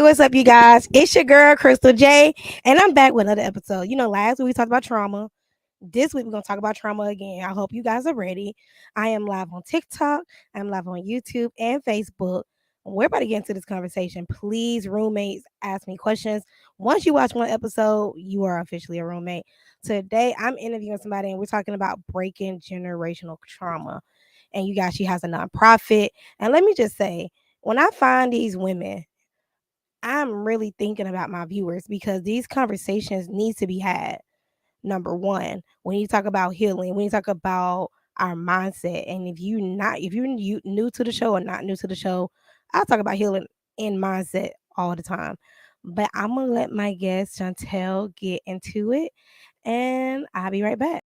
what's up, you guys? It's your girl, Crystal J, and I'm back with another episode. Last week we talked about trauma. This week we're going to talk about trauma again. I hope you guys are ready. I am live on TikTok, I'm live on YouTube and Facebook. We're about to get into this conversation. Please, roommates, ask me questions. Once you watch one episode, you are officially a roommate. Today, I'm interviewing somebody, and we're talking about breaking generational trauma. And you guys, she has a nonprofit. And let me just say, when I find these women, I'm really thinking about my viewers because these conversations need to be had. Number one, when you talk about healing, when you talk about our mindset, and if you're new to the show or not new to the show, I'll talk about healing and mindset all the time. But I'm gonna let my guest Chantelle get into it, and I'll be right back.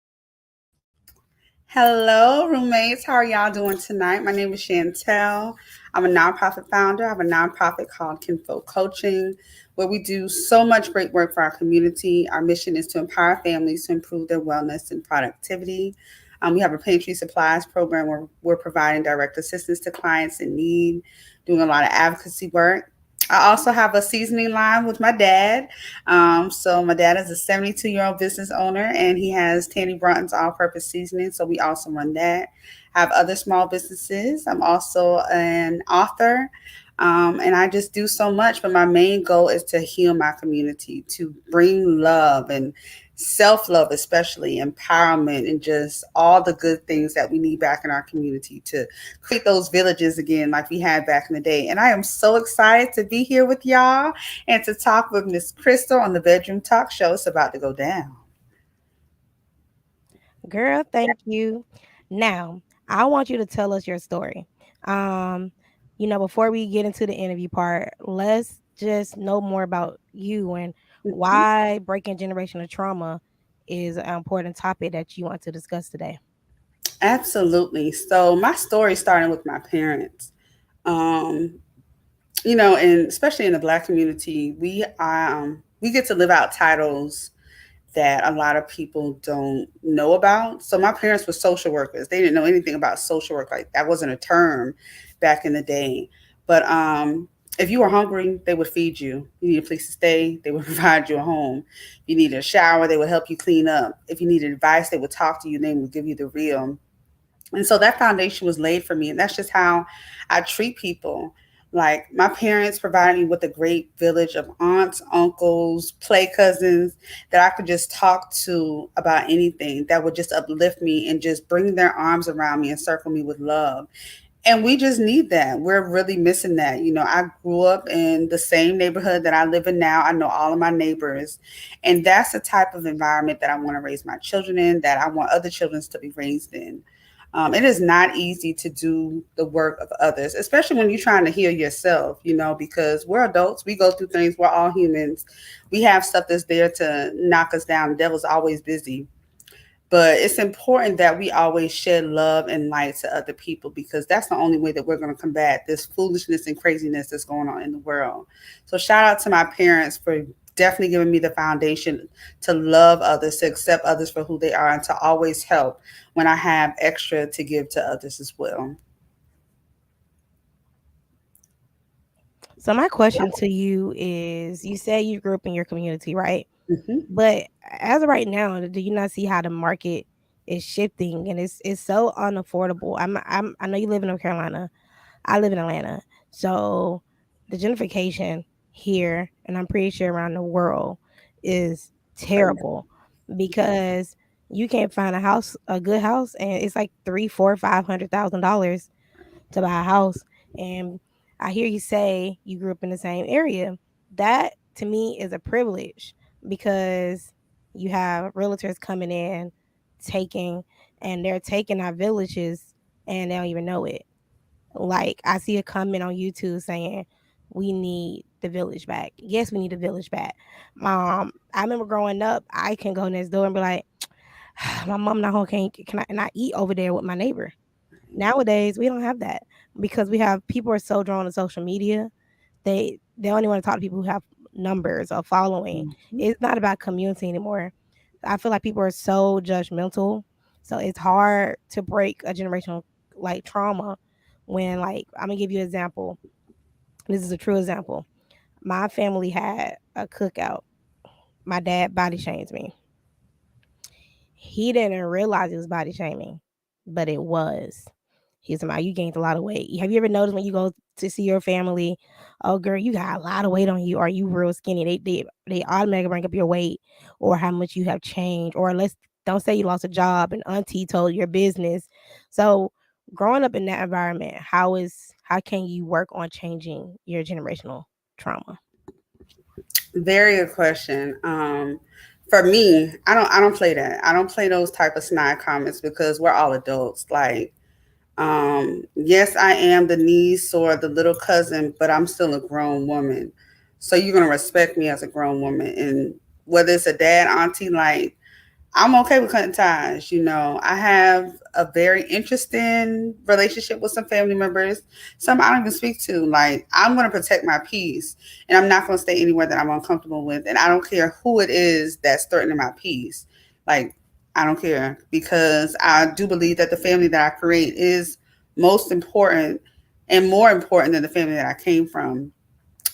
Hello, roommates. How are y'all doing tonight? My name is Chantelle. I'm a nonprofit founder. I have a nonprofit called Kinfolk Coaching, where we do so much great work for our community. Our mission is to empower families to improve their wellness and productivity. We have a Pantry Supplies Program where we're providing direct assistance to clients in need, doing a lot of advocacy work. I also have a seasoning line with my dad. So my dad is a 72-year-old business owner, and he has Tanny Broughton's all-purpose seasoning. So we also run that. I have other small businesses. I'm also an author, and I just do so much. But my main goal is to heal my community, to bring love and self-love, especially empowerment, and just all the good things that we need back in our community to create those villages again like we had back in the day. And I am so excited to be here with y'all and to talk with Miss Crystal on the Bedroom Talk Show. It's about to go down. Girl, thank you. Now, I want you to tell us your story. Um, before we get into the interview part, let's just know more about you and Mhm. why breaking generational trauma is an important topic that you want to discuss today. Absolutely. So my story started with my parents. Um, and especially in the Black community, we get to live out titles that a lot of people don't know about. So my parents were social workers. They didn't know anything about social work. Like that wasn't a term back in the day. But if you were hungry, they would feed you. You need a place to stay, they would provide you a home. If you needed a shower, they would help you clean up. If you needed advice, they would talk to you and they would give you the real. And so that foundation was laid for me. And that's just how I treat people. Like my parents provided me with a great village of aunts, uncles, play cousins that I could just talk to about anything that would just uplift me and just bring their arms around me and circle me with love. And we just need that. We're really missing that. I grew up in the same neighborhood that I live in now. I know all of my neighbors. And that's the type of environment that I want to raise my children in, that I want other children to be raised in. It is not easy to do the work of others, especially when you're trying to heal yourself, because we're adults. We go through things. We're all humans. We have stuff that's there to knock us down. The devil's always busy. But it's important that we always shed love and light to other people, because that's the only way that we're going to combat this foolishness and craziness that's going on in the world. So shout out to my parents for definitely giving me the foundation to love others, to accept others for who they are, and to always help when I have extra to give to others as well. So my question to you is, you say you grew up in your community, right? Hmm. But as of right now, do you not see how the market is shifting and it's so unaffordable? I know you live in North Carolina. I live in Atlanta. So the gentrification here, and I'm pretty sure around the world, is terrible because you can't find a good house, and it's like three, four, $500,000 to buy a house. And I hear you say you grew up in the same area. That to me is a privilege because you have realtors coming in, taking, and they're taking our villages and they don't even know it. Like I see a comment on YouTube saying we need the village back. Yes, we need the village back. I remember growing up, I can go next door and be like, my mom not home, can I eat over there with my neighbor? Nowadays, we don't have that because we have people are so drawn to social media. They only want to talk to people who have numbers or following. Hmm. It's not about community anymore. I feel like people are so judgmental. So it's hard to break a generational trauma when, like, I'm gonna give you an example. This is a true example. My family had a cookout. My dad body shames me. He didn't realize it was body shaming, but it was. He's like, you gained a lot of weight. Have you ever noticed when you go to see your family, oh girl, you got a lot of weight on you, or you real skinny? They automatically bring up your weight or how much you have changed. Or let's don't say you lost a job and auntie told your business. So growing up in that environment, how can you work on changing your generational trauma? Very good question. For me, I don't play that. I don't play those type of snide comments because we're all adults. Like, yes, I am the niece or the little cousin, but I'm still a grown woman. So you're gonna respect me as a grown woman, and whether it's a dad, auntie, like I'm okay with cutting ties. I have a very interesting relationship with some family members. Some I don't even speak to. Like, I'm going to protect my peace and I'm not going to stay anywhere that I'm uncomfortable with. And I don't care who it is that's threatening my peace. Like, I don't care because I do believe that the family that I create is most important and more important than the family that I came from.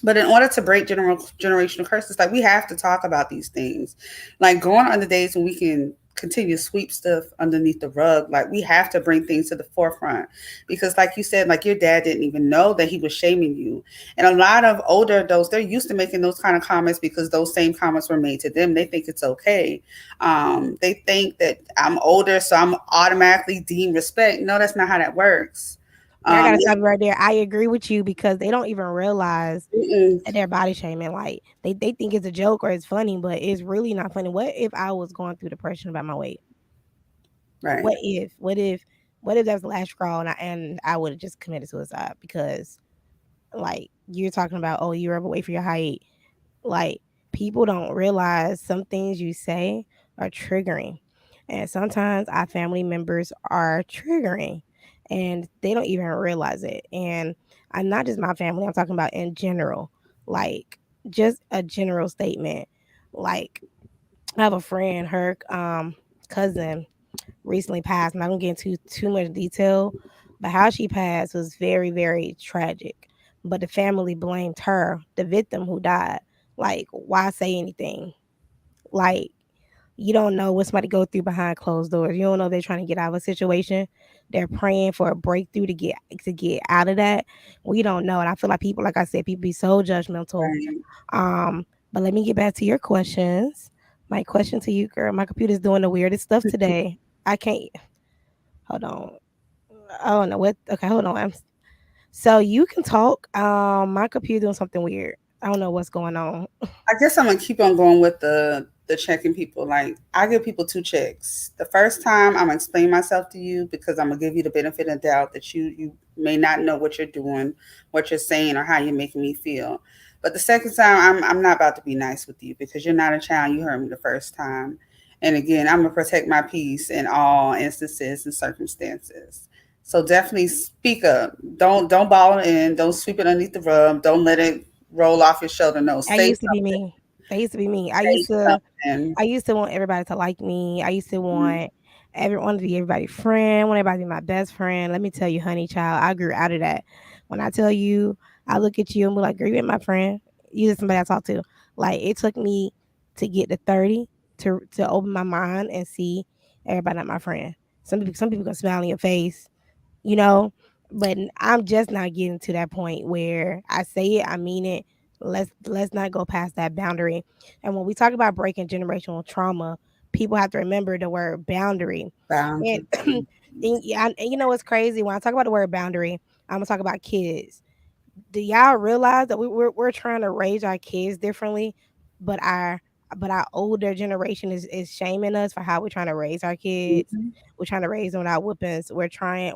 But in order to break generational curses, like we have to talk about these things. Like going on the days when we can continue to sweep stuff underneath the rug, like we have to bring things to the forefront. Because like you said, like your dad didn't even know that he was shaming you. And a lot of older adults, they're used to making those kind of comments because those same comments were made to them. They think it's okay. They think that I'm older, so I'm automatically deemed respect. No, that's not how that works. And I gotta Yeah, stop you right there. I agree with you because they don't even realize mm-mm, that they're body shaming. Like they think it's a joke or it's funny, but it's really not funny. What if I was going through depression about my weight? right. What if? What if that's the last straw and I would have just committed suicide because like you're talking about, oh, you're overweight for your height. Like people don't realize some things you say are triggering. And sometimes our family members are triggering and they don't even realize it. And not just my family, I'm talking about in general. Like just a general statement. Like I have a friend, her cousin recently passed. I'm not gonna get into too much detail, but how she passed was very, very tragic. But the family blamed her, the victim who died. Like, why say anything? Like, you don't know what somebody go through behind closed doors. You don't know if they're trying to get out of a situation. They're praying for a breakthrough to get out of that. We don't know. And I feel like people, like I said, people be so judgmental. Right. But let me get back to your questions. My question to you, girl. My computer's doing the weirdest stuff today. I can't hold on. I don't know what. Okay, hold on. So you can talk. My computer doing something weird. I don't know what's going on. I guess I'm gonna keep on going with the checking people. Like I give people two checks. The first time I'm gonna explain myself to you because I'm gonna give you the benefit of the doubt that you may not know what you're doing, what you're saying, or how you're making me feel. But the second time I'm not about to be nice with you because you're not a child. You heard me the first time. And again, I'm gonna protect my peace in all instances and circumstances. So definitely speak up. Don't ball it in. Don't sweep it underneath the rug. Don't let it roll off your shoulder. No, I say used to be something. me. I used to be me. I Say used to something. I used to want everybody to like me. I used to Mhm. want everyone to be everybody's friend, want everybody to be my best friend. Let me tell you, honey child, I grew out of that. When I tell you, I look at you and be like, girl, you ain't my friend. You just somebody I talk to. Like it took me to get to 30 to open my mind and see everybody not my friend. Some people can smile in your face, you know. But I'm just not getting to that point where I say it, I mean it. Let's not go past that boundary. And when we talk about breaking generational trauma, people have to remember the word boundary. And Boundaries. yeah, and you know what's crazy? When I talk about the word boundary, I'm gonna talk about kids. Do y'all realize that we're trying to raise our kids differently, but our older generation is shaming us for how we're trying to raise our kids. Mhm. We're trying to raise them without weapons. We're trying.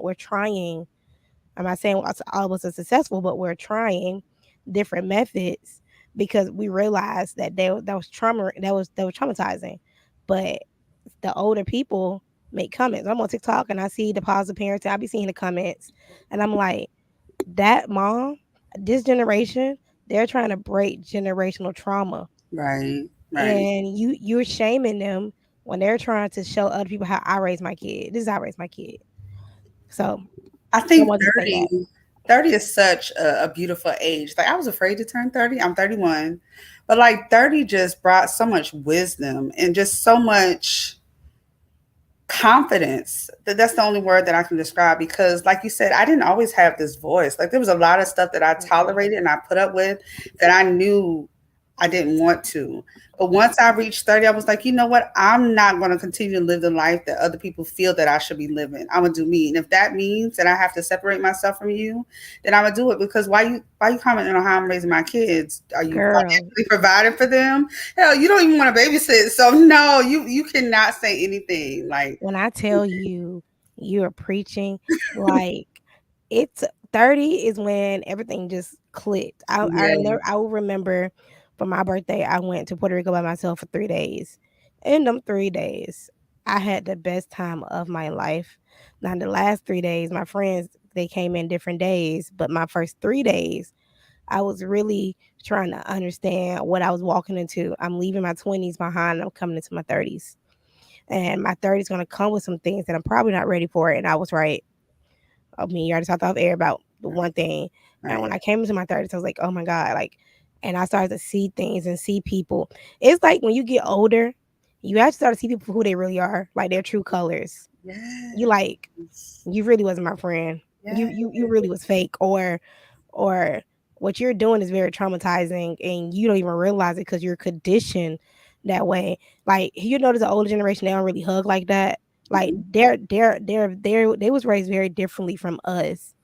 I'm not saying all of us are successful, but we're trying different methods because we realized that that was trauma that was traumatizing. But the older people make comments. I'm on TikTok and I see the positive parenting. I be seeing the comments, and I'm like, that mom, this generation, they're trying to break generational trauma, Right. Right. and you're shaming them when they're trying to show other people how I raise my kid. This is how I raise my kid. So I I think wanted to say that. 30 is such a beautiful age. Like I was afraid to turn 30. I'm 31. But like 30 just brought so much wisdom and just so much confidence. That's the only word that I can describe because like you said, I didn't always have this voice. Like there was a lot of stuff that I tolerated and I put up with that I knew I didn't want to. But once I reached 30, I was like, you know what? I'm not going to continue to live the life that other people feel that I should be living. I'm gonna do me. And if that means that I have to separate myself from you, then I'm gonna do it because why you commenting on how I'm raising my kids? Are you Girl, financially providing for them? Hell, you don't even want to babysit. So no, you cannot say anything. Like when I tell you you're preaching, like it's 30 is when everything just clicked. yeah, I will remember for my birthday, I went to Puerto Rico by myself for 3 days. In them 3 days, I had the best time of my life. Now the last 3 days, my friends they came in different days, but my first 3 days, I was really trying to understand what I was walking into. I'm leaving my 20s behind. I'm coming into my 30s. And my 30s gonna come with some things that I'm probably not ready for. And I was right. I mean, you already talked off air about the one thing. And right. when I came into my 30s, I was like, oh my God, like, and I started to see things and see people. It's like when you get older, you actually start to see people for who they really are, like their true colors. You like, Yes. you really wasn't my friend. You Yes. you you really was fake, or what you're doing is very traumatizing and you don't even realize it because you're conditioned that way. Like you notice the older generation, they don't really hug like that. Like Mhm. they was raised very differently from us,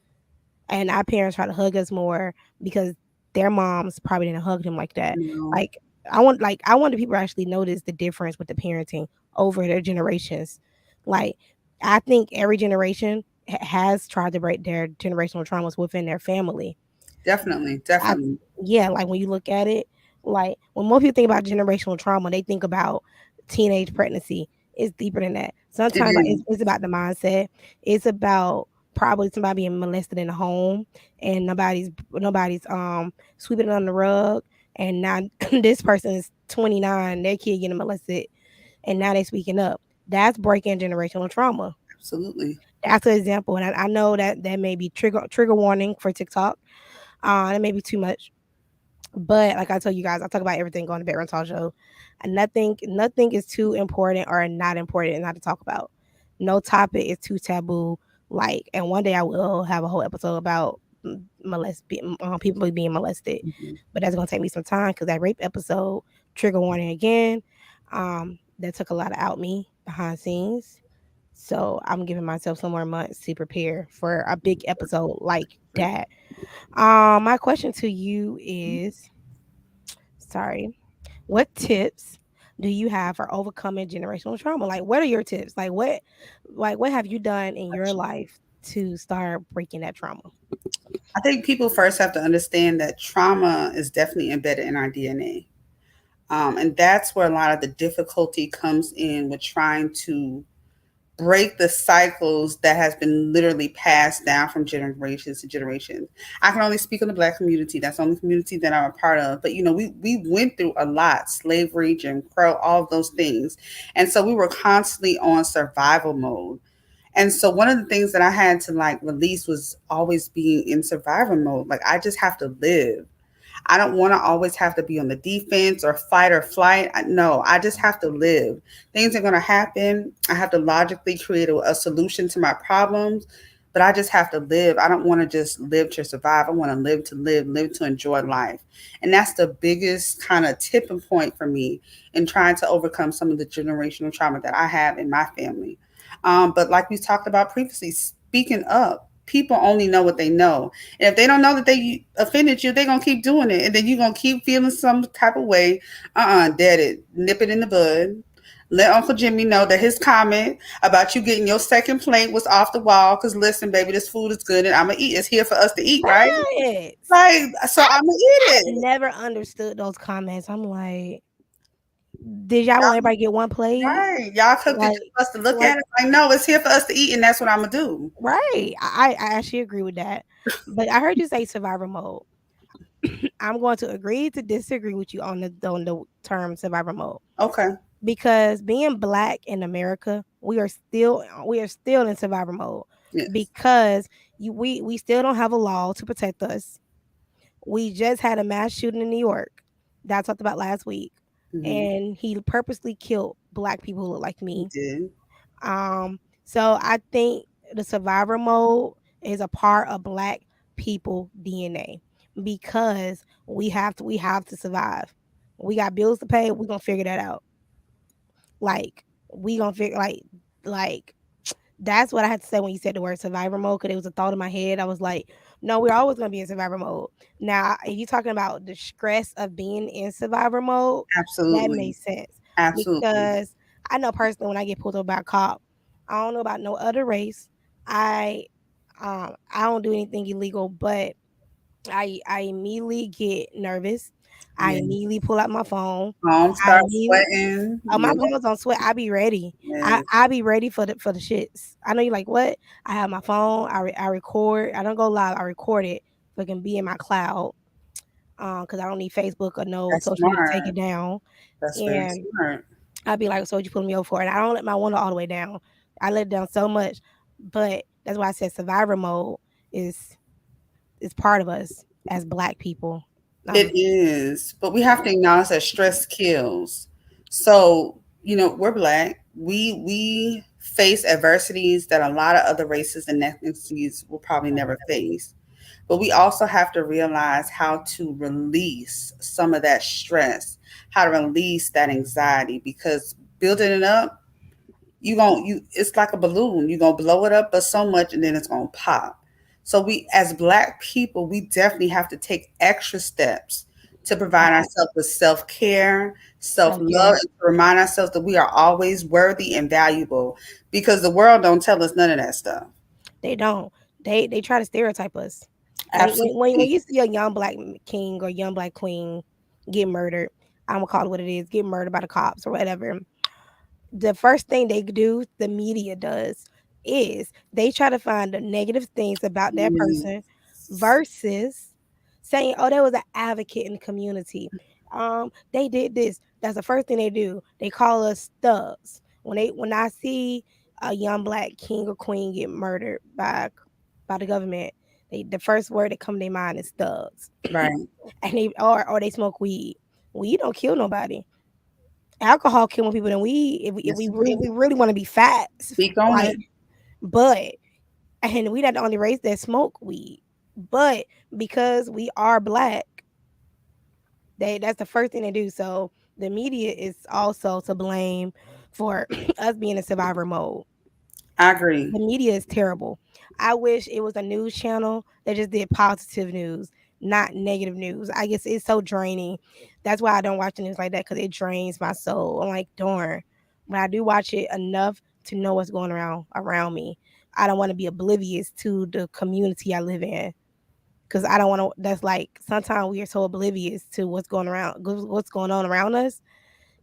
and our parents try to hug us more because their moms probably didn't hug them like that. No, Like I want the people to actually notice the difference with the parenting over their generations. Like I think every generation has tried to break their generational traumas within their family. definitely, I definitely. Yeah, like when you look at it, like when most people think about generational trauma, they think about teenage pregnancy. It's deeper than that. It Sometimes like, is it's about the mindset. It's about probably somebody being molested in the home and nobody's sweeping it under the rug. And now this person is 29, their kid getting molested, and now they speaking up. That's breaking generational trauma. absolutely. That's an example, and I know that that may be trigger warning for TikTok. That may be too much, but like I tell you guys, I talk about everything on the Bedroom Talk Show. And nothing is too important or not important not to talk about. No topic is too taboo. Like, and one day I will have a whole episode about people being molested, Mhm. but that's gonna take me some time because that rape episode, trigger warning again, that took a lot out me behind scenes. So I'm giving myself some more months to prepare for a big episode like that. My question to you is, sorry, what tips do you have for overcoming generational trauma? Like, what are your tips? Like what have you done in your life to start breaking that trauma? I think people first have to understand that trauma is definitely embedded in our DNA. And that's where a lot of the difficulty comes in with trying to break the cycles that has been literally passed down from generations to generations. I can only speak on the Black community. That's the only community that I'm a part of. But you know, we went through a lot: slavery, Jim Crow, all of those things, and so we were constantly on survival mode. And so one of the things that I had to like release was always being in survival mode. Like I just have to live. I don't want to always have to be on the defense or fight or flight. No, I just have to live. Things are going to happen. I have to logically create a solution to my problems, but I just have to live. I don't want to just live to survive. I want to live, live to enjoy life. And that's the biggest kind of tipping point for me in trying to overcome some of the generational trauma that I have in my family. But like we talked about previously, speaking up, people only know what they know. And if they don't know that they offended you, they're gonna keep doing it, and then you're gonna keep feeling some type of way. Dead it, nip it in the bud. Let Uncle Jimmy know that his comment about you getting your second plate was off the wall. Cause listen, baby, this food is good, and I'm gonna eat. It's here for us to eat, right? Facts. Like, so I'm gonna I eat it. never understood those comments. I'm like, did y'all want everybody to get one plate? Right? Y'all cooked it Like, just for us to look like at it. Like, no, it's here for us to eat, and that's what I'm gonna do. right. I actually agree with that. But I heard you say survivor mode. I'm going to agree to disagree with you on the term survivor mode Okay. because being black in America, we are still in survivor mode. Yes. because we still don't have a law to protect us. We just had a mass shooting in New York that I talked about last week, Hmm. and he purposely killed black people who look like He me. did. So I think the survivor mode is a part of black people DNA because we have to survive. We got bills to pay. We're gonna figure that out. Like we gonna figure like that's what I had to say when you said the word survivor mode because it was a thought in my head. I was like, no, we're always going to be in survivor mode. Now, if you're talking about the stress of being in survivor mode, that Absolutely. makes sense Absolutely. because I know personally when I get pulled over by a cop, I don't know about no other race. I I don't do anything illegal, but I immediately get nervous. I Yes. immediately pull out my phone. Palms I start immediately sweating. Oh, my Yeah. palms don't sweat. I be ready. I Yes. I be ready for the shits. I know you like what? I have my phone. I record. I don't go live. I record it so it can be in my cloud. Because I don't need Facebook or no That's social media to take smart. it down. That's very And smart. I'd be like, so what you pulling me over for? And I don't let my window all the way down. I let it down so much, but that's why I said survivor mode is is part of us as Black people. It Um, is, but we have yeah, to acknowledge that stress kills. So, we're black. We face adversities that a lot of other races and ethnicities will probably never face. But we also have to realize how to release some of that stress, how to release that anxiety because building it up, it's like a balloon. You're gonna blow it up but so much and then it's gonna pop. So we as black people, we definitely have to take extra steps to provide fact, ourselves with self-care, self self-love, care. and to remind ourselves that we are always worthy and valuable because the world don't tell us none of that stuff. They don't. They try to stereotype us. When Absolutely. you see a young black king or young black queen get murdered, I'm gonna call it what it is, get murdered by the cops or whatever. The first thing they do, the media does, is they try to find the negative things about that person Yes. versus saying, "Oh, there was an advocate in the community. They did this." That's the first thing they do. They call us thugs. When I see a young black king or queen get murdered by the government, the first word that come to their mind is thugs, Right. and or they smoke weed. Weed don't kill nobody. Alcohol kill more people than weed. Yes, If we really want to be facts, speak on it. like, but and we not the only race that smoke weed, but because we are black, that's the first thing they do. So the media is also to blame for us being in survivor mode. I agree. The media is terrible. I wish it was a news channel that just did positive news, not negative news. I guess it's so draining. That's why I don't watch the news like that because it drains my soul. I'm like, darn. But I do watch it enough to know what's going around me. I don't want to be oblivious to the community I live in because I don't want to. That's like sometimes we are so oblivious to what's going on around us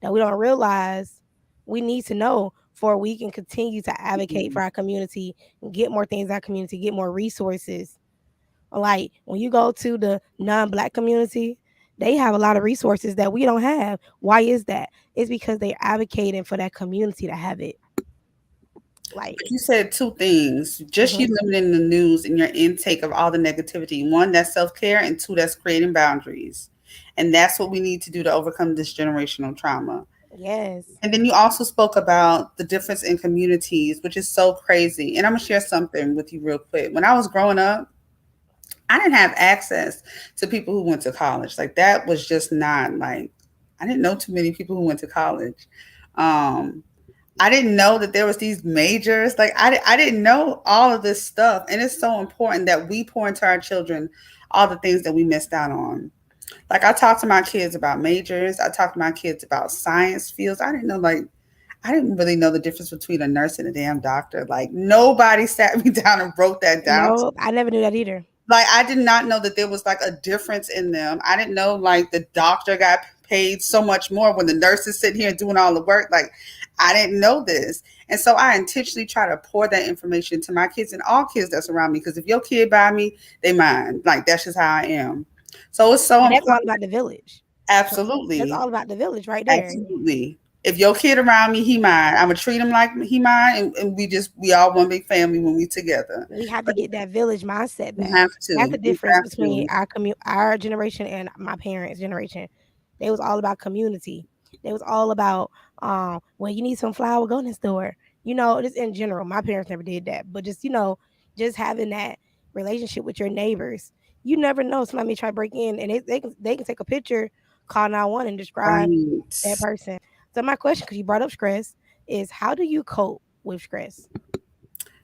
that we don't realize we need to know for we can continue to advocate Mhm. for our community, get more things in our community, get more resources. Like when you go to the non-black community, they have a lot of resources that we don't have. Why is that? It's because they're advocating for that community to have it. Like, But you said two things. Just you mhm, limiting the news and your intake of all the negativity. One, that's self care, and two, that's creating boundaries. And that's what we need to do to overcome this generational trauma. yes, And then you also spoke about the difference in communities, which is so crazy. And I'm going to share something with you real quick. When I was growing up, I didn't have access to people who went to college. Like, that was just not like, I didn't know too many people who went to college. Um, I didn't know that there was these majors. Like I didn't know all of this stuff. And it's so important that we pour into our children all the things that we missed out on. Like I talk to my kids about majors. I talk to my kids about science fields. I didn't really know the difference between a nurse and a damn doctor. Like nobody sat me down and broke that down. no, I never knew that either. Like I did not know that there was like a difference in them. I didn't know like the doctor got paid so much more when the nurse is sitting here doing all the work. Like I didn't know this. And so I intentionally try to pour that information to my kids and all kids that's around me. Because if your kid by me, they mine. Like that's just how I am. So it's so And that's all important. about the village. That's Absolutely. all about the village right there. Absolutely. If your kid around me, he mine. I'm gonna treat him like he mine, and we all one big family when we together. We have to But get that village mindset you back. have That's to, the you difference have between to. our generation and my parents' generation. They was all about community. They was all about when you need some flour, go in the store. Just in general. My parents never did that, but just having that relationship with your neighbors. You never know, somebody may try to break in, and they can take a picture, call 911, and describe that Right. person. So my question, because you brought up stress, is how do you cope with stress?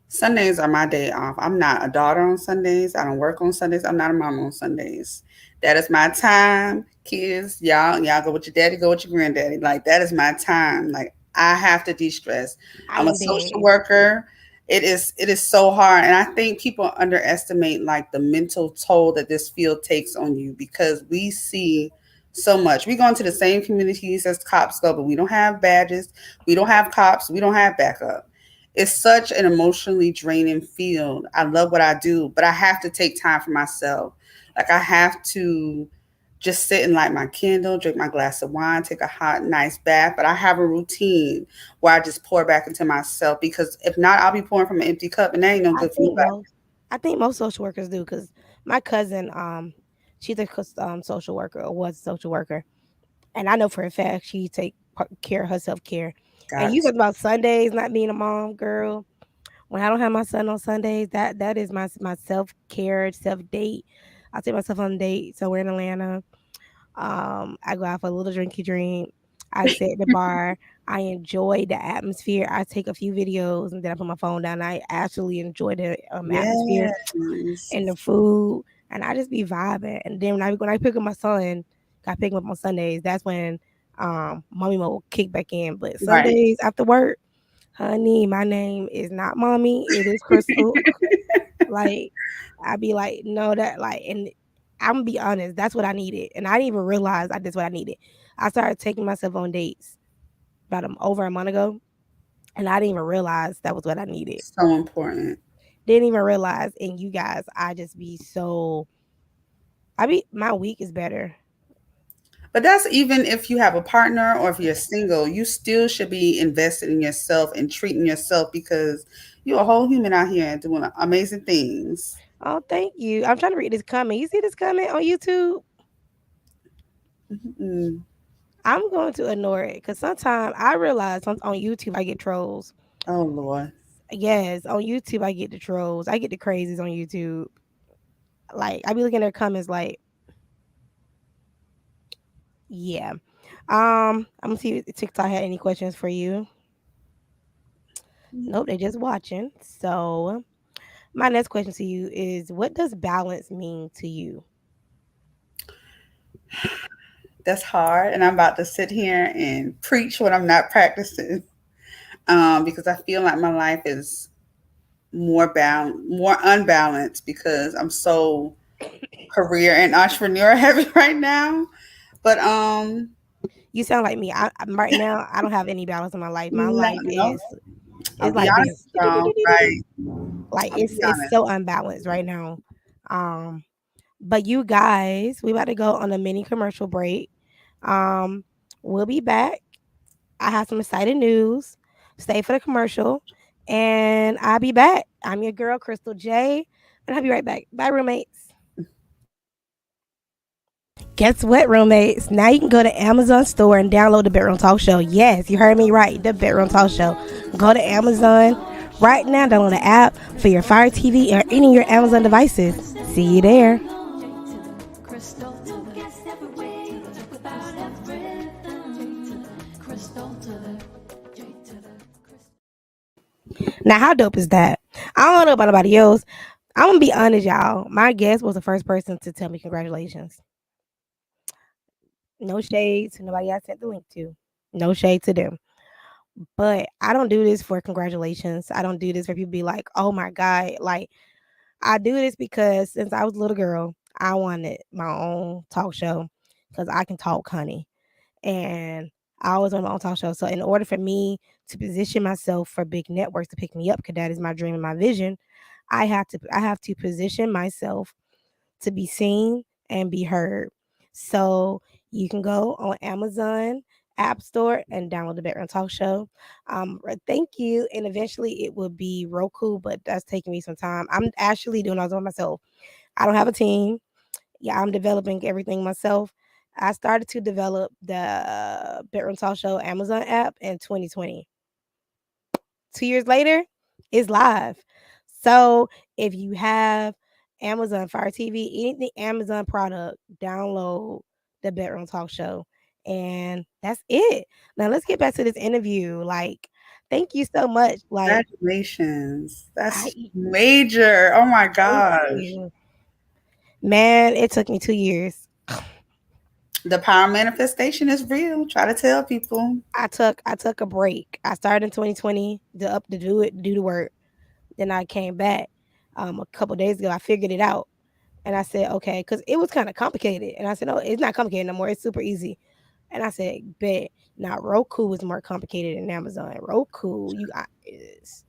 Sundays are my day off. I'm not a daughter on Sundays. I don't work on Sundays. I'm not a mom on Sundays. That is my time. Kids, y'all go with your daddy, go with your granddaddy. Like that is my time. Like I have to de-stress. I I'm a am social dead. worker. It is so hard. And I think people underestimate like the mental toll that this field takes on you because we see so much. We go into the same communities as cops go, but we don't have badges. We don't have cops. We don't have backup. It's such an emotionally draining field. I love what I do, but I have to take time for myself. Like I have to just sit and light my candle, drink my glass of wine, take a hot, nice bath. But I have a routine where I just pour back into myself because if not, I'll be pouring from an empty cup and that ain't no I good for think nobody. most I think most social workers do because my cousin, she's a social worker or was a social worker, and I know for a fact she take care of her self care. And Got you to. talk about Sundays not being a mom, girl. When I don't have my son on Sundays, that is my self care, self date. I take myself on a date somewhere in Atlanta. I go out for a little drinky drink. I sit at the bar. I enjoy the atmosphere. I take a few videos and then I put my phone down. I actually enjoy the atmosphere Yes. and the food, and I just be vibing. And then when I pick up my son, I pick him up on Sundays. That's when mommy mode will kick back in. But Right. Sundays after work, honey, my name is not mommy. It is Crystal. Like I be like, no, that like, and I'm gonna be honest, that's what I needed, and I didn't even realize that's what I needed. I started taking myself on dates about over a month ago, and I didn't even realize that was what I needed. So important. Didn't even realize, and you guys, I just be so. My week is better. But that's even if you have a partner or if you're single, you still should be invested in yourself and treating yourself because you're a whole human out here doing amazing things. Oh, thank you. I'm trying to read this comment. You see this comment on YouTube? Mm. I'm going to ignore it because sometimes I realize on YouTube I get trolls. Oh Lord. Yes, on YouTube I get the trolls. I get the crazies on YouTube. Like I be looking at their comments like, yeah. I'm gonna see if TikTok had any questions for you. Nope, they just watching. So my next question to you is, what does balance mean to you? That's hard. And I'm about to sit here and preach what I'm not practicing. Because I feel like my life is more unbalanced because I'm so career and entrepreneur heavy right now. But You sound like me. Right now I don't have any balance in my life. My no, life no. I'll is be like honest this. with y'all. Right. Like I'll be it's honest. so unbalanced right now. Um, but you guys, we about to go on a mini commercial break. Um, we'll be back. I have some exciting news. Stay for the commercial, and I'll be back. I'm your girl, Crystal J, and I'll be right back. Bye, roommates. Guess what, roommates? Now you can go to Amazon store and download the Bedroom Talk Show. Yes, you heard me right. The Bedroom Talk Show. Go to Amazon right now. Download the app for your Fire TV or any of your Amazon devices. See you there. Now, how dope is that? I don't know about nobody else. I'm gonna be honest, y'all. My guest was the first person to tell me congratulations. No shade to nobody I sent the link to. No shade to them. But I don't do this for congratulations. I don't do this for people to be like, oh my God. Like, I do this because since I was a little girl, I wanted my own talk show because I can talk, honey. And I always wanted my own talk show. So, in order for me to position myself for big networks to pick me up, because that is my dream and my vision, I have to position myself to be seen and be heard. So you can go on Amazon App Store and download the Bedroom Talk Show. Thank you. And eventually it will be Roku, but that's taking me some time. I'm actually doing all by myself. I don't have a team. Yeah, I'm developing everything myself. I started to develop the Bedroom Talk Show Amazon app in 2020. 2 years later, it's live. So if you have Amazon Fire TV, anything Amazon product, download the Bedroom Talk Show. And that's it. Now let's get back to this interview. Like, thank you so much. Like, Congratulations. I That's major. Oh my thank gosh. you. Man, it took me 2 years. The power of manifestation is real. Try to tell people. I took a break. I started in 2020 to do the work. Then I came back a couple days ago. I figured it out. And I said, okay, because it was kind of complicated. And I said, no, it's not complicated no more. It's super easy. And I said, bet. Now Roku is more complicated than Amazon. Roku, you got is,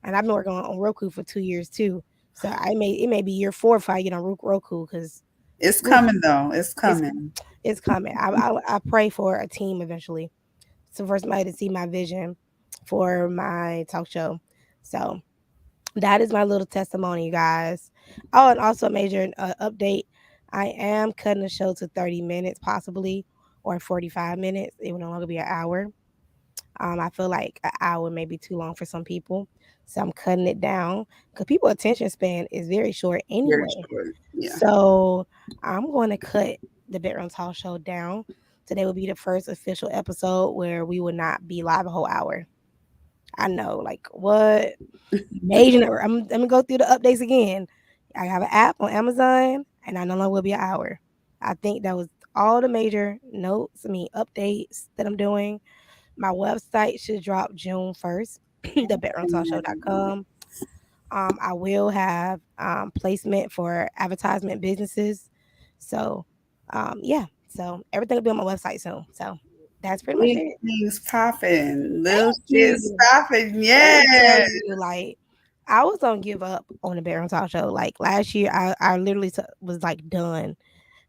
and I've been working on Roku for 2 years too. So it may be year 4 if I get on Roku because It's coming though. It's it's coming. it's coming. I pray for a team eventually. So for somebody to see my vision for my talk show. So that is my little testimony, you guys. Oh, and also a major update. I am cutting the show to 30 minutes, possibly, or 45 minutes. It will no longer be an hour. I feel like an hour may be too long for some people. So I'm cutting it down because people attention span is very short Very anyway. short. Yeah. So I'm going to cut the Bedroom Talk Show down. Today will be the first official episode where we will not be live a whole hour. I know, like what? Major. I'm gonna go through the updates again. I have an app on Amazon, and I no longer will be an hour. I think that was all the major notes. I mean, updates that I'm doing. My website should drop June 1st. thebedroomtalkshow.com. I will have placement for advertisement businesses. So, yeah. So everything will be on my website soon. So that's pretty much Big it. things popping. Little Thank shit's you. popping. Let Yes. me tell you, like, I was gonna give up on the Bedroom Talk Show. Like last year, I literally was like done,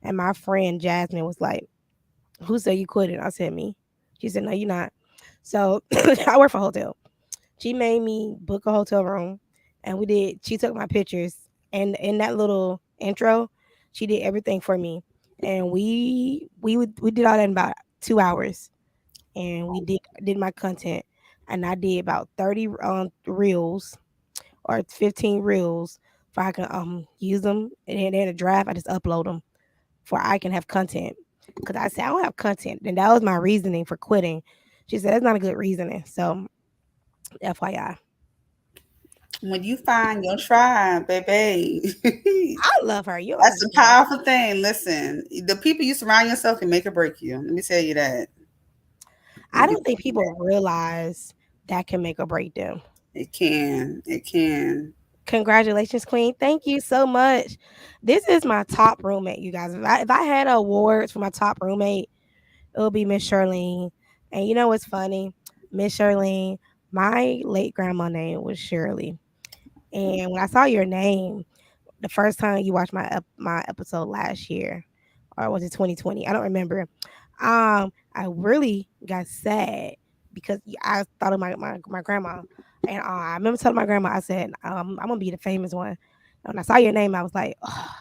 and my friend Jasmine was like, "Who said you quit it?" I said, "Me." She said, "No, you're not." So I work for a hotel. She made me book a hotel room, and we did. She took my pictures, and in that little intro, she did everything for me, and we did all that in about 2 hours, and we did my content, and I did about 30 reels or 15 reels for I can use them, and then in a draft I just upload them for I can have content. Because I said I don't have content, and that was my reasoning for quitting. She said that's not a good reasoning. So FYI, When you find your tribe, baby. I love her. You don't That's the understand. powerful thing. Listen, the people you surround yourself can make or break you. Let me tell you that. I Let me don't think tell you people realize that can make or break them. that. It can. It can. Congratulations, Queen. Thank you so much. This is my top roommate, you guys. If I had awards for my top roommate, it would be Miss Charlene. And you know what's funny? Miss Charlene, my late grandma name was Shirley. And when I saw your name, the first time you watched my episode last year, or was it 2020? I don't remember. I really got sad because I thought of my grandma, and I remember telling my grandma, I said, I'm gonna be the famous one. And when I saw your name, I was like, oh,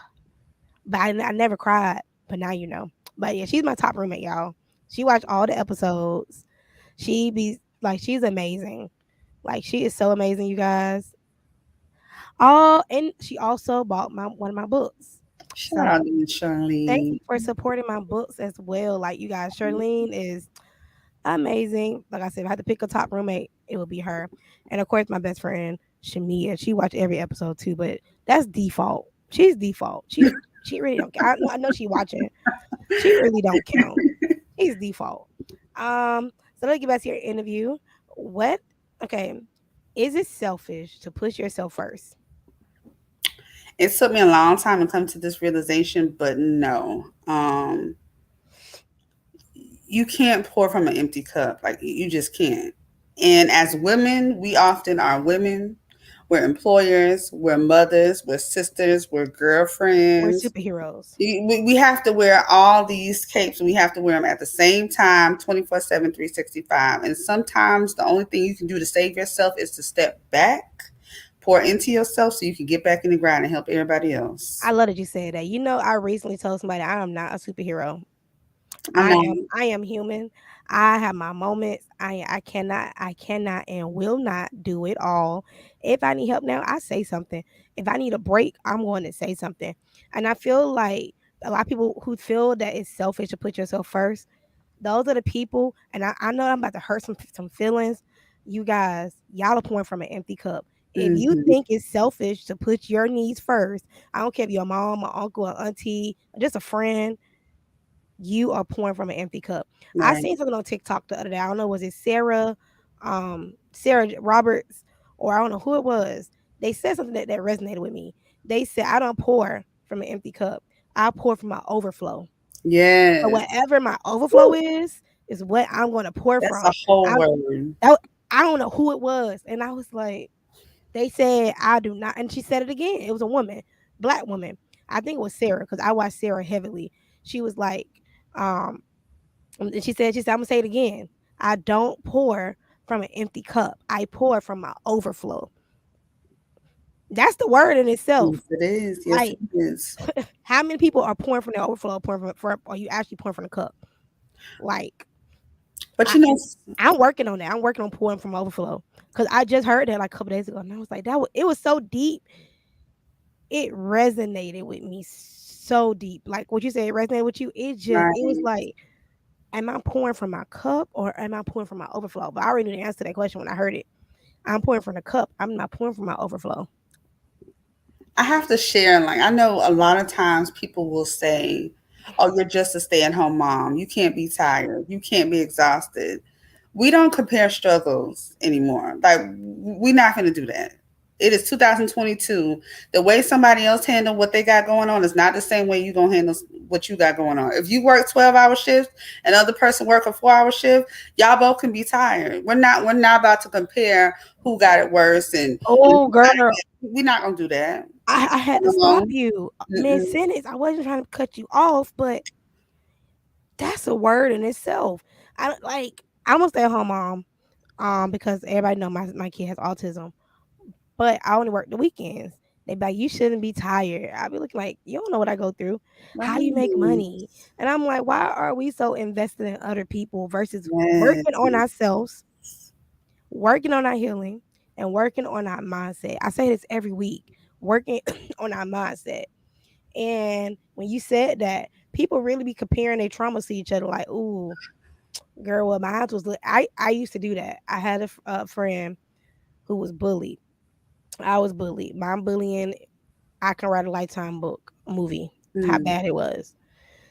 but I never cried. But now you know. But yeah, she's my top roommate, y'all. She watched all the episodes. She be like, she's amazing. Like she is so amazing, you guys. Oh, and she also bought my one of my books. Shout So out to Miss thank Charlene. you for supporting my books as well. Like you guys, Charlene is amazing. Like I said, if I had to pick a top roommate, it would be her. And of course, my best friend Shamia. She watched every episode too, but that's default. She's default. She really don't. I know she watching. She really don't count. She's default. So let's get back to your interview. What? Okay. Is it selfish to push yourself first? It took me a long time to come to this realization, but no. You can't pour from an empty cup. Like you just can't. And as women, we often are women. We're employers, we're mothers, we're sisters, we're We're girlfriends. superheroes. We have to wear all these capes, and we have to wear them at the same time, 24/7, 365. And sometimes the only thing you can do to save yourself is to step back, pour into yourself so you can get back in the grind and help everybody else. I love that you said that. You know, I recently told somebody I am not a superhero. I know. I am human. I have my moments. I cannot and will not do it all. If I need help now, I say something. If I need a break, I'm going to say something. And I feel like a lot of people who feel that it's selfish to put yourself first, those are the people, and I know I'm about to hurt some feelings. You guys, y'all are pouring from an empty cup. If you Hmm. think it's selfish to put your needs first, I don't care if your mom, or uncle, or auntie, or just a friend, you are pouring from an empty cup. I Right. seen something on TikTok the other day. I don't know, was it Sarah Roberts, or I don't know who it was. They said something that resonated with me. They said, I don't pour from an empty cup. I pour from my overflow. So Yes. whatever my overflow Woo. is what I'm going to pour That's a from. whole I word. I I don't know who it was, and I was like, they said I do not, and she said it again. It was a woman, black woman. I think it was Sarah because I watched Sarah heavily. She was like, um, and she said, I'm gonna say it again. I don't pour from an empty cup. I pour from my overflow. That's the word in Yes, itself. it is. Yes, it Like, is. how many people are pouring from their overflow? Pouring are you actually pouring from the cup? Like, But I you know, and I'm working on that. I'm working on pouring from overflow because I just heard that like a couple days ago, and I was like, it was so deep. It resonated with me so deep. Like what you said, it resonated with you. It was right. like, am I pouring from my cup or am I pouring from my overflow? But I already knew the answer to that question when I heard it. I'm pouring from the cup. I'm not pouring from my overflow. I have to share, like, I know a lot of times people will say, oh, you're just a stay at home mom. You can't be tired. You can't be exhausted. We don't compare struggles anymore. Like, we're not going to do that. It is 2022. The way somebody else handle what they got going on is not the same way you're going to handle what you got going on. If you work 12-hour shifts and the other person work a 4-hour shift, y'all both can be tired. We're not about to compare who got it worse and Oh, girl, we're not going to do that. I had to stop No. you mid Mm-mm. sentence. I wasn't trying to cut you off, but that's a word in itself. I'm a stay at home mom, because everybody know my kid has autism, but I only work the weekends. They be like, you shouldn't be tired. I be looking like, you don't know what I go through. How you make Right. money? And I'm like, why are we so invested in other people versus Yes. working on ourselves, working on our healing, and working on our mindset? I say this every week, working on our mindset. And when you said that, people really be comparing their traumas to each other, like, ooh, girl, well, mine was. I used to do that. I had a friend who was bullied. I was bullied. My bullying, I can write a lifetime book, movie, how Mm. bad it was.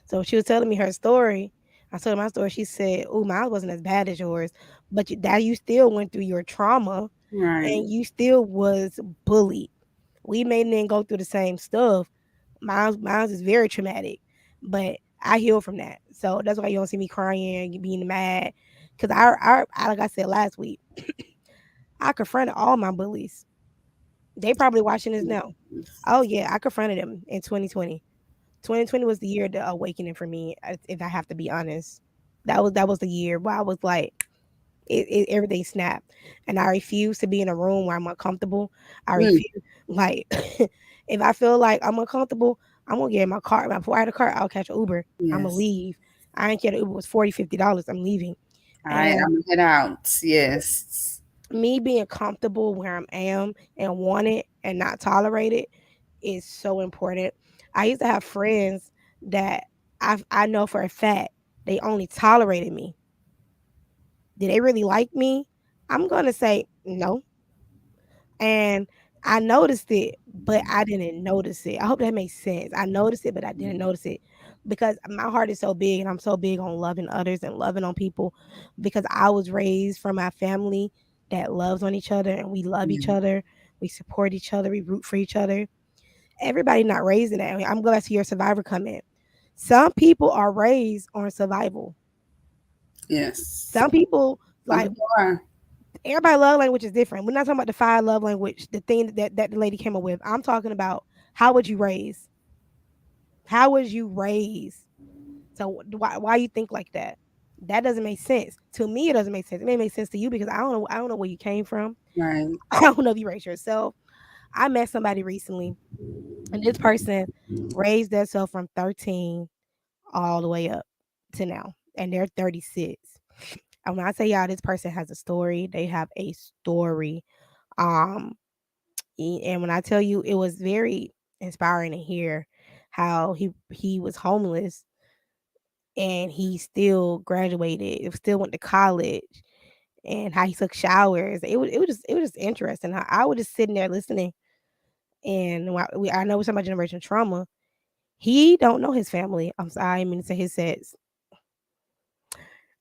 So she was telling me her story. I told her my story. She said, "Oh, mine wasn't as bad as yours, but you still went through your trauma, Right. and you still was bullied. We may then go through the same stuff. Mine's is very traumatic, but I healed from that. So that's why you don't see me crying, being mad, because like I said last week, I confronted all my bullies. They probably watching this now. Oh yeah, I confronted them in 2020. 2020 was the year of the awakening for me, if I have to be honest. That was the year where I was like, everything snapped, and I refuse to be in a room where I'm uncomfortable. I Mm. refuse, like, if I feel like I'm uncomfortable, I'm gonna get in my car. Before I had a car, I'll catch an Uber. I'm gonna Yes. leave. I ain't care. The Uber was $40, $50. I'm leaving. All right. And I'm gonna head out. Yes. me being comfortable where I am and want it and not tolerate it is so important. I used to have friends that I know for a fact they only tolerated me. Did they really like me? I'm gonna say no. And I noticed it, but I didn't notice it. I hope that makes sense. I noticed it, but I didn't notice it because my heart is so big and I'm so big on loving others and loving on people because I was raised from my family that loves on each other and we love each Yeah. other. We support each other. We root for each other. Everybody not raised in that. I mean, I'm glad to see your survivor comment. Some people are raised on survival. Yes. Some people Some like people are. Everybody love language is different. We're not talking about the five love language, the thing that the lady came up with. I'm talking about how would you raise? How would you raise? So why you think like that? That doesn't make sense. To me, it doesn't make sense. It may make sense to you because I don't know where you came from. Right. I don't know if you raised yourself. I met somebody recently, and this person raised themselves from 13 all the way up to now, and they're 36. And when I say y'all, this person has a story. They have a story. Um, and when I tell you, it was very inspiring to hear how he was homeless and he still graduated, still went to college, and how he took showers. It was just interesting. I was just sitting there listening, and I know we're talking about generational trauma. He don't know his family. I'm sorry, I mean to say his sets.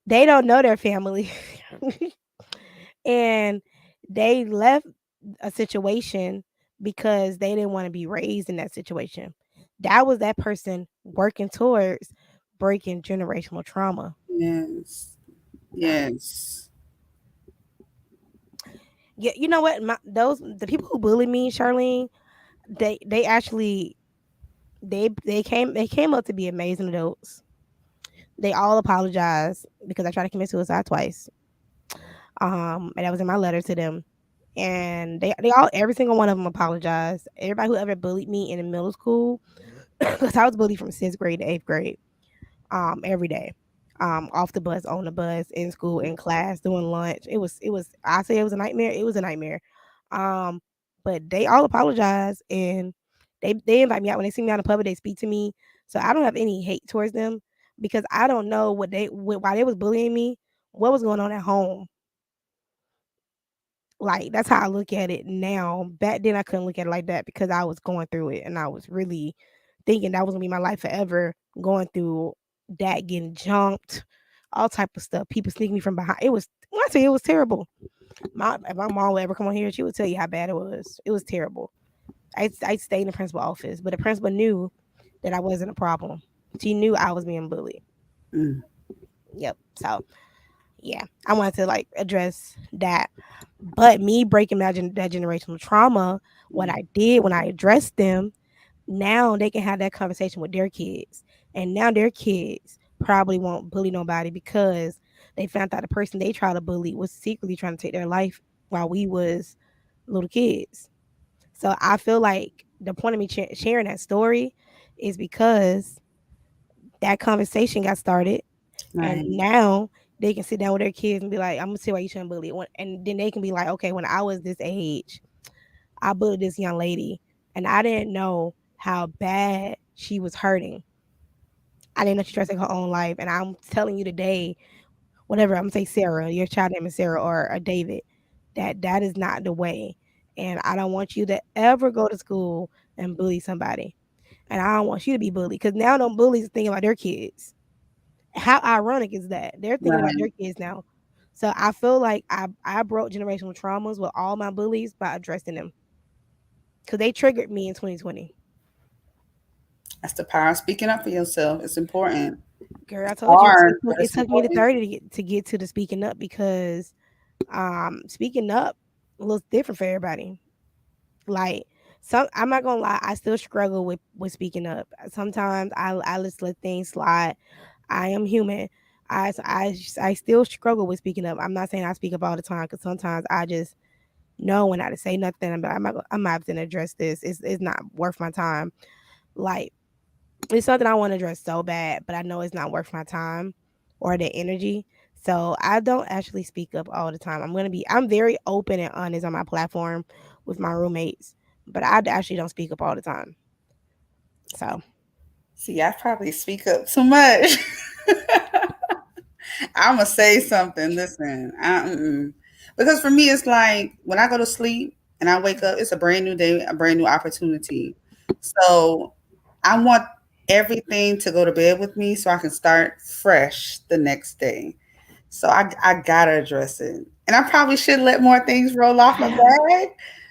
They don't know their family, and they left a situation because they didn't want to be raised in that situation. That was that person working towards breaking generational trauma. Yes. Yes. Yeah, you know what? Those the people who bully me, Charlene, they actually they came up to be amazing adults. They all apologized because I tried to commit suicide twice. And that was in my letter to them. And they all every single one of them apologized. Everybody who ever bullied me in the middle school, because I was bullied from sixth grade to eighth grade, every day. Off the bus, on the bus, in school, in class, doing lunch. It was I say it was a nightmare. It was a nightmare. Um, but they all apologize and they invite me out when they see me out in public, they speak to me. So I don't have any hate towards them because I don't know why they was bullying me, what was going on at home. Like that's how I look at it now. Back then I couldn't look at it like that because I was going through it and I was really thinking that was gonna be my life forever, going through that, getting jumped, all type of stuff. People sneaking me from behind. It was when I say it was terrible. If my mom would ever come on here, she would tell you how bad it was. It was terrible. I stayed in the principal office, but the principal knew that I wasn't a problem. She knew I was being bullied. Mm. Yep. So yeah, I wanted to like address that. But me breaking that generational trauma, what I did when I addressed them, now they can have that conversation with their kids. And now their kids probably won't bully nobody because they found out the person they tried to bully was secretly trying to take their life while we was little kids. So I feel like the point of me sharing that story is because that conversation got started, and Right. now they can sit down with their kids and be like, "I'm gonna see why you shouldn't bully." And then they can be like, "Okay, when I was this age, I bullied this young lady, and I didn't know how bad she was hurting. I didn't know she tried to take her own life. And I'm telling you today, whatever I'm gonna say, Sarah, your child name is Sarah or David, that is not the way. And I don't want you to ever go to school and bully somebody. And I don't want you to be bullied because now them bullies are thinking about their kids. How ironic is that? They're thinking about their Right. kids now. So I feel like I broke generational traumas with all my bullies by addressing them because they triggered me in 2020. That's the power of speaking up for yourself. It's important. Girl, I It's told you hard, but it it's took me to important. 30 to get to the speaking up because speaking up looks different for everybody. Like some I'm not gonna lie, I still struggle with speaking up. Sometimes I just let things slide. I am human. I still struggle with speaking up. I'm not saying I speak up all the time because sometimes I just know when not to say nothing. But I'm not having to address this. It's not worth my time. Like it's something I want to address so bad, but I know it's not worth my time or the energy. So I don't actually speak up all the time. I'm very open and honest on my platform with my roommates, but I actually don't speak up all the time. So See, I probably speak up too much. I'm gonna say something. Listen, because for me, it's like when I go to sleep and I wake up, it's a brand new day, a brand new opportunity. So I want everything to go to bed with me so I can start fresh the next day. So I gotta address it, and I probably should let more things roll off my I, bag.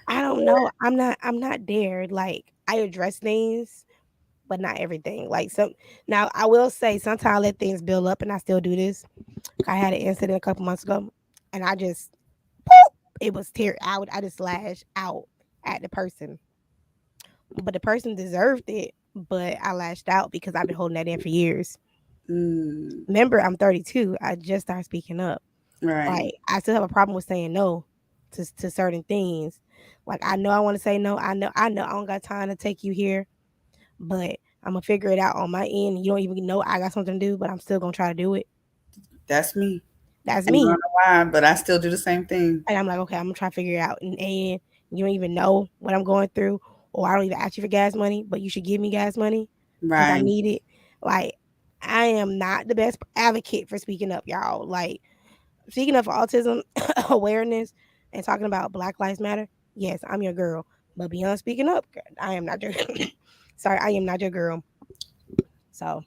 I don't know. I'm not there. Like I address things, but not everything. Like some now I will say sometimes I let things build up and I still do this. I had an incident a couple months ago and I just It was tear out. I just lashed out at the person, but the person deserved it. But I lashed out because I've been holding that in for years. Mm, Remember, I'm 32. I just started speaking up. right. Like I still have a problem with saying no to certain things. Like I know I want to say no. I know I don't got time to take you here, but I'm gonna figure it out on my end. You don't even know I got something to do, but I'm still gonna try to do it. That's me. That's And I don't me. know why, but I still do the same thing. And I'm like, okay, I'm gonna try to figure it out. And you don't even know what I'm going through, or I don't even ask you for gas money, but you should give me gas money because I Right. need it. Like, I am not the best advocate for speaking up, y'all. Like, speaking of autism awareness and talking about Black Lives Matter, yes, I'm your girl. But beyond speaking up, I am not your sorry, I am not your girl. So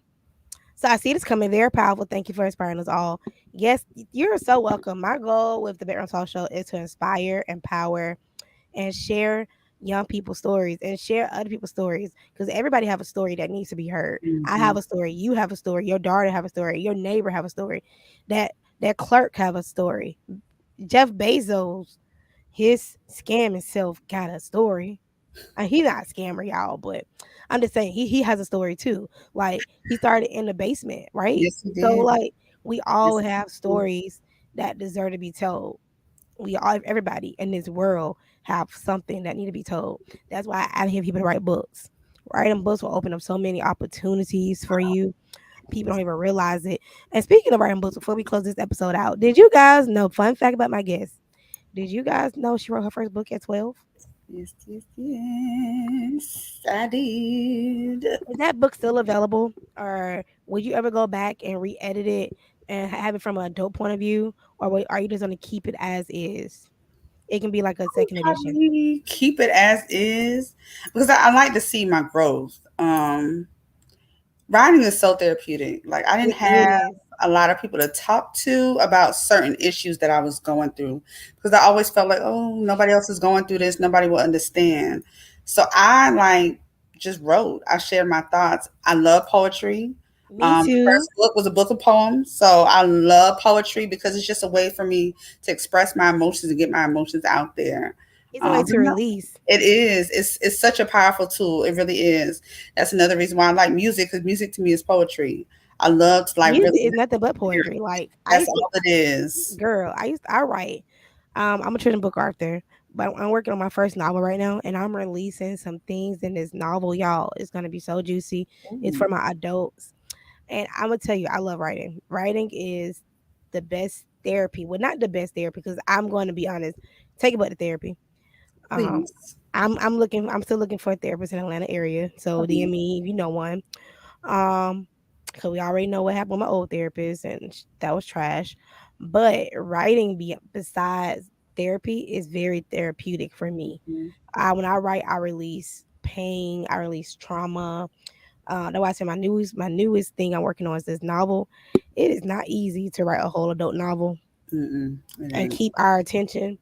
so I see this coming very powerful. Thank you for inspiring us all. Yes, you're so welcome. My goal with the Bedroom Talk Show is to inspire, empower, and share young people's stories and share other people's stories because everybody have a story that needs to be heard. I Hmm. have a story, you have a story, your daughter have a story, your neighbor have a story, that that clerk have a story. Jeff Bezos, his scamming self got a story. And he's not a scammer, y'all, but I'm just saying he has a story too. Like he started in the basement, right? Yes, he So did. like we all Yes, have he did. stories that deserve to be told. We all everybody in this world have something that need to be told. That's why I hear people to write books. Writing books will open up so many opportunities for you. People don't even realize it. And speaking of writing books, before we close this episode out, did you guys know? Fun fact about my guest. Did you guys know she wrote her first book at 12? Yes, yes, yes. I did. Is that book still available, or would you ever go back and re-edit it and have it from an adult point of view, or are you just gonna keep it as is? It can be like a I would second edition. probably keep it as is because I like to see my growth. Writing is so therapeutic. Like I didn't It have is. a lot of people to talk to about certain issues that I was going through because I always felt like, oh, nobody else is going through this. Nobody will understand. So I like just wrote. I shared my thoughts. I love poetry. Me The too. first book was a book of poems. So I love poetry because it's just a way for me to express my emotions and get my emotions out there. It's a way But to no, release. it is. It's such a powerful tool. It really is. That's another reason why I like music because music to me is poetry. I love to like Music really is nothing but hear poetry. it. Like I That's used to, all it is. girl, I write. I'm a children's book author, but I'm working on my first novel right now, and I'm releasing some things in this novel, y'all. It's gonna be so juicy. It's Ooh, for my adults. And I'm gonna tell you, I love writing. Writing is the best therapy. Well, not the best therapy, because I'm going to be honest. Take it but the therapy. Um, please. I'm looking. I'm still looking for a therapist in Atlanta area. So Okay. DM me if you know one. Um, because we already know what happened with my old therapist, and that was trash. But writing, besides therapy, is very therapeutic for me. Mhm. When I write, I release pain. I release trauma. That's why I say my newest thing I'm working on is this novel. It is not easy to write a whole adult novel Mm-mm, it and ain't. keep our attention.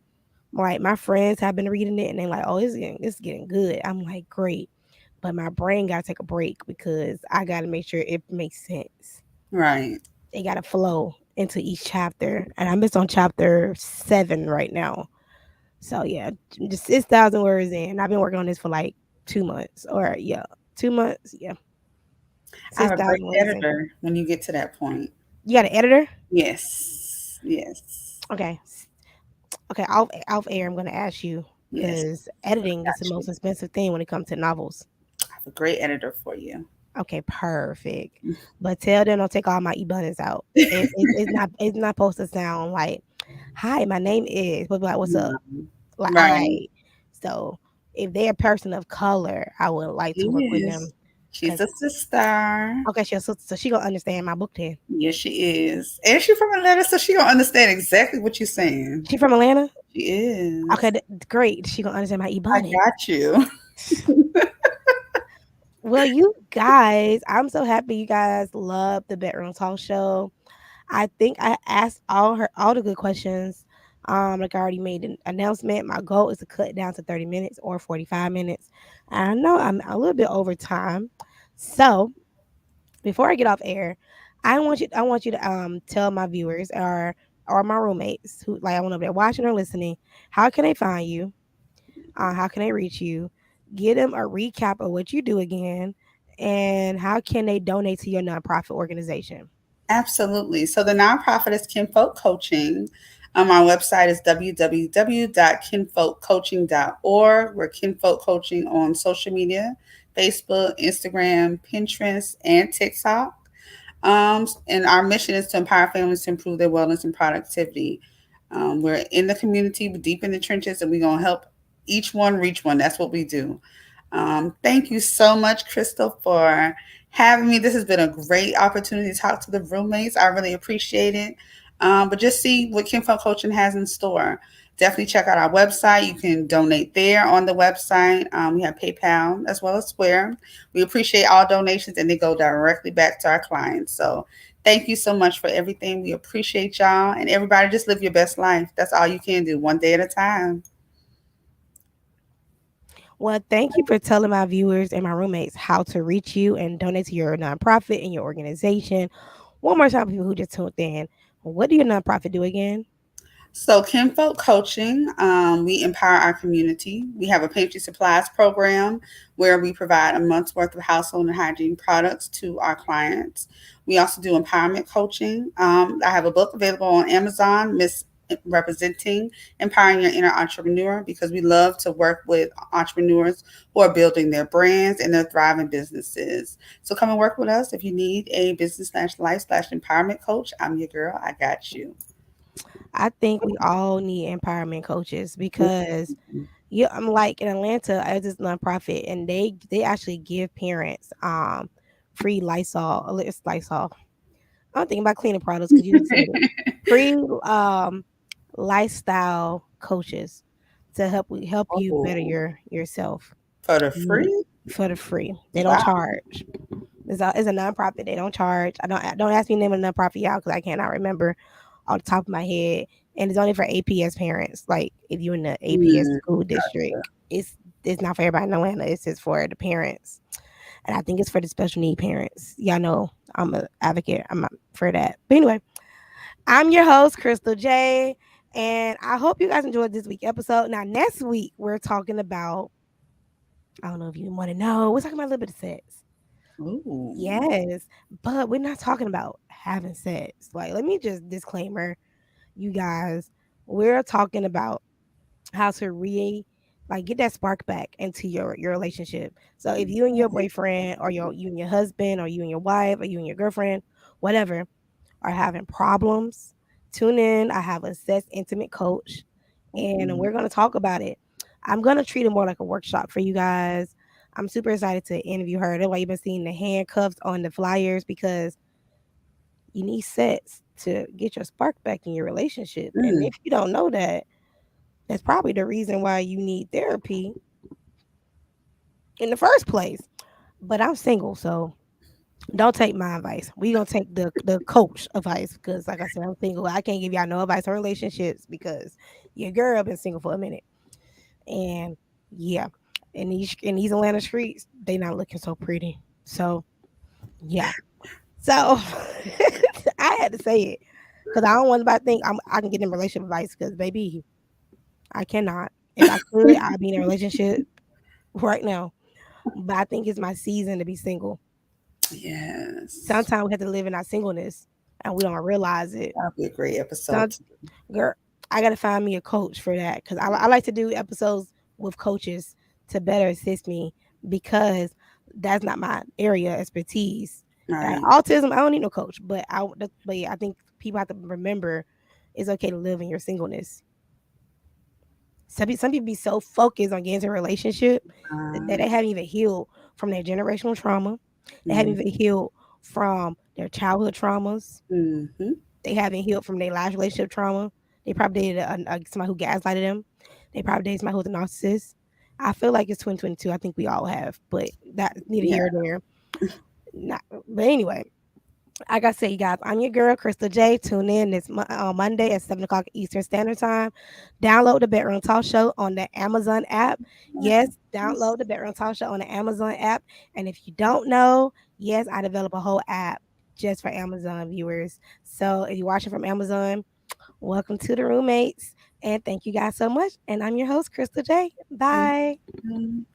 Like my friends have been reading it and they're like, "Oh, it's getting good." I'm like, "Great," but my brain got to take a break because I got to make sure it makes sense. Right. It got to flow into each chapter, and I'm just on chapter 7 right now. So yeah, just 6,000 words in. I've been working on this for like 2 months, or yeah, 2 months. Yeah, I six have a great thousand words in. editor when you get to that point. You got an editor? Yes. Yes. Okay. Okay, off air, I'm gonna ask you Yes. because I editing is the got you. most expensive thing when it comes to novels. I have a great editor for you. Okay, perfect. But tell them don't take all my ebonnets out. It's not supposed to sound like, "Hi, my name is," but like, "What's up?" Mhm. Like, Right. I. So if they're a person of color, I would like She to work with is. them She's because a sister. okay, so she gonna understand my book then. Yes, she is. And she from Atlanta, so she gonna understand exactly what you're saying. She from Atlanta. She is. Okay, great. She gonna understand my I ebonnet. got you. Well, you guys, I'm so happy you guys love the Bedroom Talk Show. I think I asked all the good questions. Like I already made an announcement. My goal is to cut down to 30 minutes or 45 minutes. I know I'm a little bit over time. So before I get off air, I want you to tell my viewers or or my roommates who like I want to be watching or listening, how can they find you? How can they reach you? Get them a recap of what you do again, and how can they donate to your nonprofit organization? Absolutely. So the nonprofit is Kinfolk Coaching. Our website is www.kinfolkcoaching.org. We're Kinfolk Coaching on social media, Facebook, Instagram, Pinterest, and TikTok. And our mission is to empower families to improve their wellness and productivity. We're in the community, we're deep in the trenches, and we're going to help each one reach one. That's what we do. Thank you so much, Crystal, for having me. This has been a great opportunity to talk to the roommates. I really appreciate it. But just see what Kinfolk Coaching has in store. Definitely check out our website. You can donate there on the website. We have PayPal as well as Square. We appreciate all donations and they go directly back to our clients. So thank you so much for everything. We appreciate y'all. And everybody, just live your best life. That's all you can do, one day at a time. Well, thank you for telling my viewers and my roommates how to reach you and donate to your nonprofit and your organization. One more time, people who just tuned in. What do your nonprofit do again? So, Kinfolk Coaching, we empower our community. We have a Pantry Supplies Program where we provide a month's worth of household and hygiene products to our clients. We also do empowerment coaching. I have a book available on Amazon, Representing Empowering Your Inner Entrepreneur, because we love to work with entrepreneurs who are building their brands and their thriving businesses. So, come and work with us if you need a business slash life slash empowerment coach. I'm your girl. I got you. I think we all need empowerment coaches because yeah, I'm like in Atlanta, I have this nonprofit and they actually give parents free Lysol, it's Lysol. I'm thinking about cleaning products because you just said it. Free lifestyle coaches to help you better Oh, yourself. for the Mm, free? for the free. They don't Wow. charge. It's a nonprofit. They don't charge. Don't ask me the name of the nonprofit, y'all, because I cannot remember off the top of my head. And it's only for APS parents. Like if you're in the APS Mm, school gotcha. district, it's not for everybody in Atlanta. It's just for the parents, and I think it's for the special need parents. Y'all know I'm an advocate. I'm for that. But anyway, I'm your host, Crystal J, and I hope you guys enjoyed this week episode. Now next week we're talking about. I don't know if you want to know. We're talking about a little bit of sex. Ooh. Yes, but we're not talking about having sex. Like, let me just disclaimer, you guys, we're talking about how to like get that spark back into your relationship. So if you and your boyfriend or you and your husband or you and your wife or you and your girlfriend, whatever, are having problems, tune in. I have a sex intimate coach and Ooh. we're going to talk about it. I'm going to treat it more like a workshop for you guys. I'm super excited to interview her. That's why you've been seeing the handcuffs on the flyers because you need sex to get your spark back in your relationship. And Mm. if you don't know that, that's probably the reason why you need therapy in the first place. But I'm single, so don't take my advice. We gonna take the coach advice because, like I said, I'm single. I can't give y'all no advice on relationships because your girl been single for a minute. And yeah, in these Atlanta streets, they not looking so pretty. So yeah, so I had to say it because I don't want anybody to think I can get them relationship advice because baby, I cannot. If I could, I'd be in a relationship right now. But I think it's my season to be single. Yes. Sometimes we have to live in our singleness and we don't realize it. That'll be a great episode. Some girl, I gotta find me a coach for that because I like to do episodes with coaches to better assist me because that's not my area of expertise. Right. Autism, I don't need no coach, but yeah, I think people have to remember it's okay to live in your singleness. Some people be so focused on getting into a relationship that Uh, they haven't even healed from their generational trauma. They haven't mm, even healed from their childhood traumas. mm-hmm. They haven't healed from their last relationship trauma. They probably dated somebody who gaslighted them. They probably dated somebody who's a narcissist. I feel like it's 2022. I think we all have, but that's neither Yeah. here nor there. Not, but anyway, like I said, you guys, I'm your girl, Crystal J. Tune in this Monday at 7 o'clock Eastern Standard Time. Download the Bedroom Talk Show on the Amazon app. Yes, download the Bedroom Talk Show on the Amazon app. And if you don't know, yes, I develop a whole app just for Amazon viewers. So if you're watching from Amazon, Welcome to the roommates. And thank you guys so much. And I'm your host, Crystal J. Thank Bye. you.